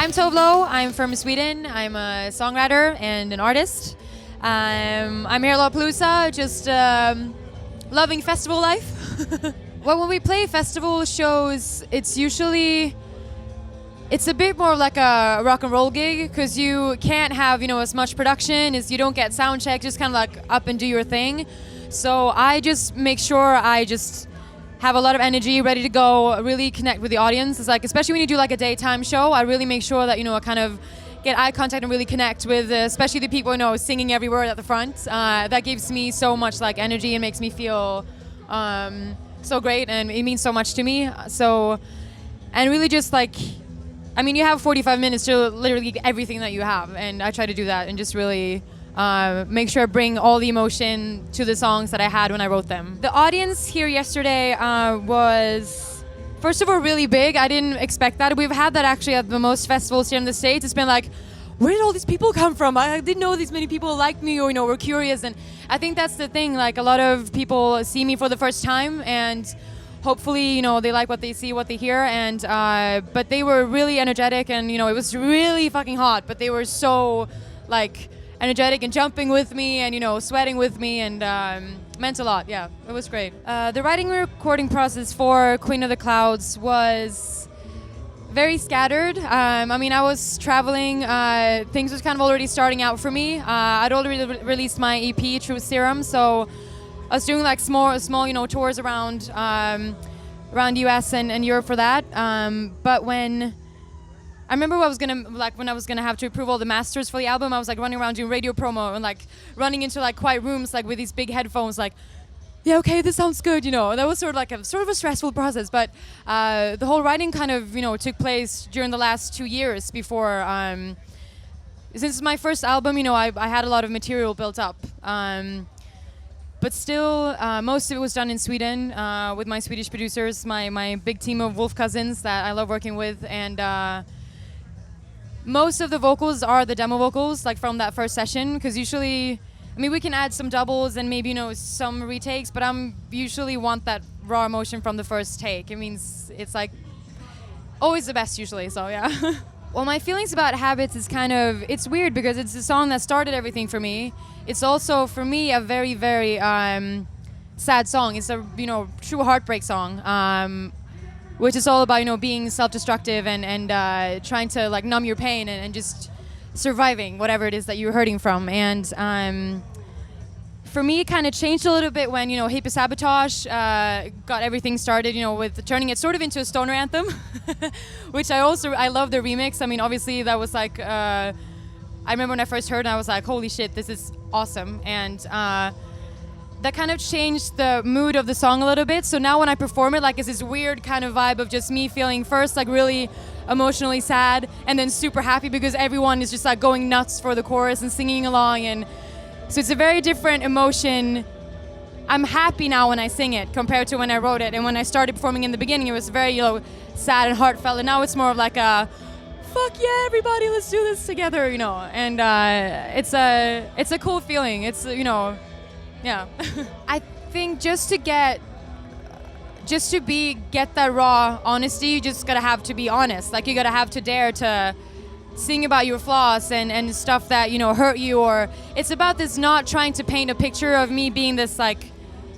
I'm Tove Lo. I'm from Sweden. I'm a songwriter and an artist. I'm here at Lollapalooza, just loving festival life. Well, when we play festival shows, it's a bit more like a rock and roll gig because you can't have, as much production, as you don't get sound check, just kind of like up and do your thing. So I just make sure I just have a lot of energy, ready to go, really connect with the audience. It's like, especially when you do like a daytime show, I really make sure that, I kind of get eye contact and really connect with, especially the people, singing every word at the front. That gives me so much like energy and makes me feel so great, and it means so much to me. So, and really just like, you have 45 minutes to literally get everything that you have, and I try to do that and just really make sure I bring all the emotion to the songs that I had when I wrote them. The audience here yesterday was, first of all, really big. I didn't expect that. We've had that actually at the most festivals here in the States. It's been like, where did all these people come from? I didn't know these many people liked me or, were curious. And I think that's the thing. Like, a lot of people see me for the first time, and hopefully, they like what they see, what they hear. And but they were really energetic, and, it was really fucking hot. But they were so, like, energetic and jumping with me and, sweating with me, and meant a lot. Yeah, it was great. The writing and recording process for Queen of the Clouds was very scattered. I was traveling. Things was kind of already starting out for me. I'd already released my EP, True Serum, so I was doing like small, tours around US and Europe for that. But when I remember when I was gonna have to approve all the masters for the album, I was like running around doing radio promo and like running into like quiet rooms like with these big headphones, like, yeah, okay, this sounds good, That was sort of a stressful process, but the whole writing kind of, took place during the last 2 years before. Since my first album, I had a lot of material built up. But still, most of it was done in Sweden with my Swedish producers, my big team of Wolf cousins that I love working with, and most of the vocals are the demo vocals, like from that first session, because usually, we can add some doubles and maybe, some retakes, but I'm usually want that raw emotion from the first take. It means it's like always the best usually, so yeah. Well, my feelings about Habits is it's weird because it's a song that started everything for me. It's also, for me, a very, very sad song. It's a, true heartbreak song. Which is all about, being self-destructive and trying to like numb your pain and just surviving whatever it is that you're hurting from. And for me, it kind of changed a little bit when, Hippie Sabotage got everything started, with turning it sort of into a stoner anthem, which I love the remix. Obviously that was like, I remember when I first heard it, I was like, holy shit, this is awesome. And that kind of changed the mood of the song a little bit. So now when I perform it, like, it's this weird kind of vibe of just me feeling first like really emotionally sad and then super happy because everyone is just like going nuts for the chorus and singing along. And so it's a very different emotion. I'm happy now when I sing it compared to when I wrote it. And when I started performing in the beginning, it was very, sad and heartfelt. And now it's more of like a, fuck yeah, everybody, let's do this together, And it's a cool feeling. It's, yeah. I think just to get that raw honesty, you just gotta have to be honest. Like, you gotta have to dare to sing about your flaws and stuff that, hurt you, or it's about this not trying to paint a picture of me being this like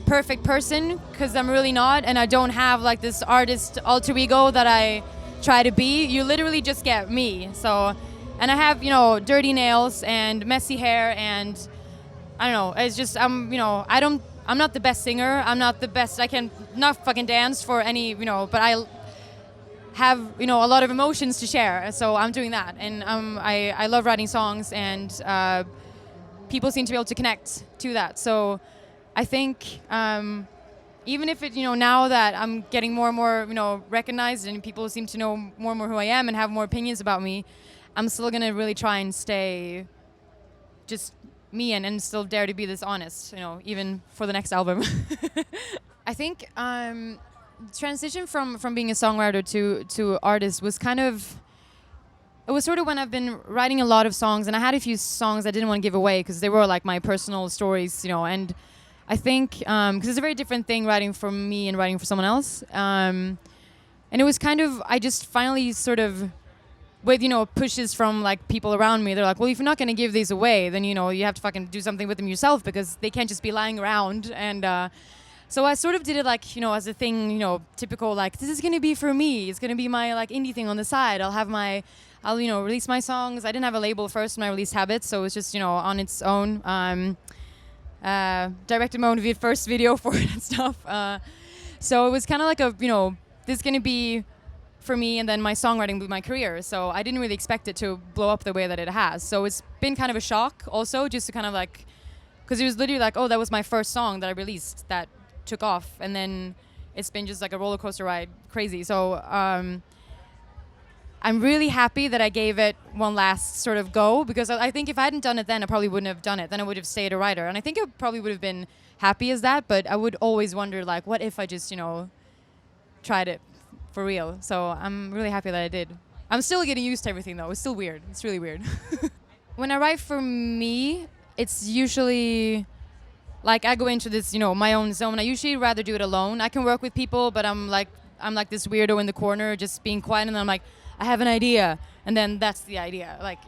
perfect person, because I'm really not, and I don't have like this artist alter ego that I try to be. You literally just get me. So, and I have, dirty nails and messy hair, and I don't know, it's just, I'm not the best singer, I'm not the best, I can not fucking dance for any, but I have, a lot of emotions to share, so I'm doing that, and I love writing songs, and people seem to be able to connect to that, so I think even if it, now that I'm getting more and more, recognized, and people seem to know more and more who I am and have more opinions about me, I'm still gonna really try and stay just me and still dare to be this honest, even for the next album. I think transition from being a songwriter to artist was it was sort of when I've been writing a lot of songs, and I had a few songs I didn't want to give away because they were like my personal stories, and I think because it's a very different thing writing for me and writing for someone else, and it was I just finally sort of with, pushes from like people around me. They're like, well, if you're not going to give these away, then, you have to fucking do something with them yourself, because they can't just be lying around. And so I sort of did it like, as a thing, typical, like, this is going to be for me. It's going to be my like indie thing on the side. I'll release my songs. I didn't have a label first when I released Habits, so it was just, on its own. Directed my own first video for it and stuff. So it was kind of like this is going to be for me, and then my songwriting with my career. So I didn't really expect it to blow up the way that it has. So it's been kind of a shock also, just to kind of like, because it was literally like, oh, that was my first song that I released that took off, and then it's been just like a roller coaster ride, crazy. So I'm really happy that I gave it one last sort of go, because I think if I hadn't done it then, I probably wouldn't have done it. Then I would have stayed a writer, and I think I probably would have been happy as that, but I would always wonder, like, what if I just, tried it for real? So I'm really happy that I did. I'm still getting used to everything, though. It's still weird. It's really weird. When I write for me, it's usually like I go into this, my own zone. I usually rather do it alone. I can work with people, but I'm like this weirdo in the corner, just being quiet, and then I'm like, I have an idea, and then that's the idea. Like,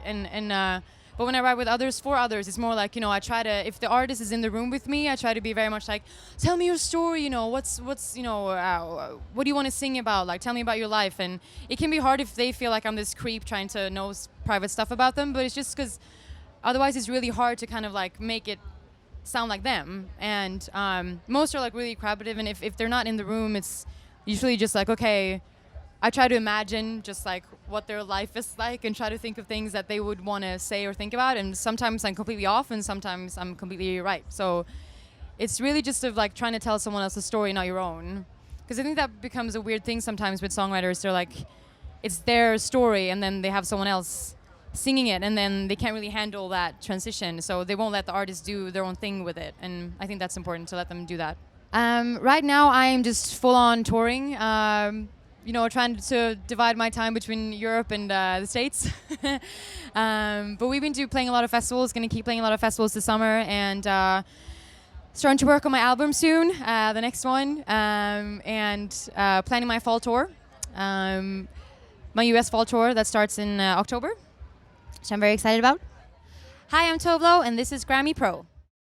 but when I write with others, for others, it's more like, I try to, if the artist is in the room with me, I try to be very much like, tell me your story, what's what do you want to sing about? Like, tell me about your life. And it can be hard if they feel like I'm this creep trying to know private stuff about them, but it's just because otherwise it's really hard to kind of like make it sound like them. And most are like really collaborative, and if they're not in the room, it's usually just like, okay, I try to imagine just like what their life is like and try to think of things that they would want to say or think about, and sometimes I'm completely off and sometimes I'm completely right. So it's really just of like trying to tell someone else's story, not your own, because I think that becomes a weird thing sometimes with songwriters. They're like, it's their story and then they have someone else singing it, and then they can't really handle that transition, so they won't let the artist do their own thing with it, and I think that's important to let them do that. Right now I'm just full on touring, trying to divide my time between Europe and the States. But we've been playing a lot of festivals, going to keep playing a lot of festivals this summer, and starting to work on my album soon, the next one, and planning my fall tour, my US fall tour that starts in October, which I'm very excited about. Hi, I'm Tove Lo, and this is GRAMMY Pro.